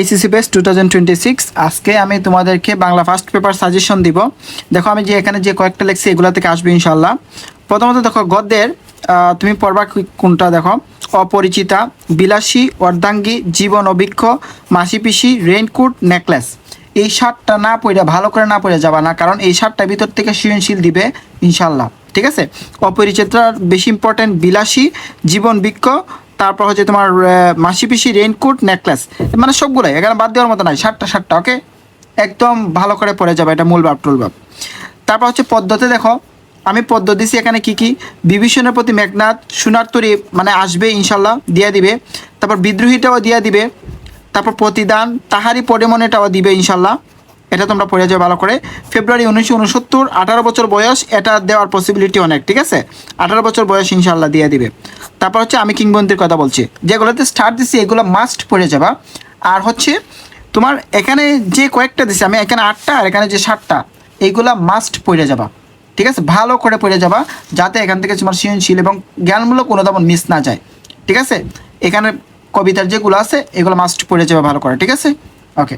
HSC base 2026 আজকে আমি তোমাদেরকে বাংলা ফার্স্ট পেপার সাজেশন দিব। দেখো আমি যে এখানে যে কয়েকটা লিখছি এগুলো থেকে আসবে ইনশাল্লাহ। প্রথমত দেখো গদ্যের তুমি পড়বা কোনটা, দেখো অপরিচিতা, বিলাসী, অর্ধাঙ্গী, জীবন অভিক্ষ, মাসি পিসি, রেইনকোট, নেকলেস। এই 7টা না পড়ে ভালো করে না পড়ে যাবা না, কারণ এই 7টার ভিতর থেকে সৃজনশীল দিবে ইনশাল্লাহ। ঠিক আছে, অপরিচিতা বেশি ইম্পর্টেন্ট, বিলাসী, জীবন বৃক্ষ, তারপর হচ্ছে তোমার মাসি পিসি, রেইনকোট, নেকলেস, মানে সবগুলোই এখানে বাদ দেওয়ার মতো নাই, 7টা ওকে, একদম ভালো করে পড়ে যাবে, এটা মূল ভাব টুল ভাব। তারপর হচ্ছে পদ্মতে দেখো আমি পদ্ম দিছি এখানে কি কি, বিভীষণের প্রতি মেঘনাদ, সোনার তরী মানে আসবে ইনশাল্লাহ, দিয়ে দিবে। তারপর বিদ্রোহীটাও দিয়ে দিবে। তারপর প্রতিদান, তাহারি পরিমণেটাও দিবে ইনশাল্লাহ, এটা তোমরা পড়ে যাবে ভালো করে। ফেব্রুয়ারি 1969, 18 বছর বয়স, এটা দেওয়ার পসিবিলিটি অনেক। ঠিক আছে, 18 বছর বয়স ইনশাল্লাহ দিয়ে দিবে। তারপর হচ্ছে আমি কিংবদন্তির কথা বলছি, যেগুলোতে স্টার্ট দিছি এগুলো মাস্ট পড়ে যাবা। আর হচ্ছে তোমার এখানে যে কয়েকটা দিছি আমি, এখানে 8টা আর এখানে যে 7টা, এইগুলা মাস্ট পড়ে যাবা। ঠিক আছে, ভালো করে পড়ে যাবা, যাতে এখান থেকে তোমার সৃজনশীল এবং জ্ঞানমূলক কোনো তেমন মিস না যায়। ঠিক আছে, এখানে কবিতার যেগুলো আছে এগুলো মাস্ট পড়ে যাবে ভালো করে। ঠিক আছে, ওকে।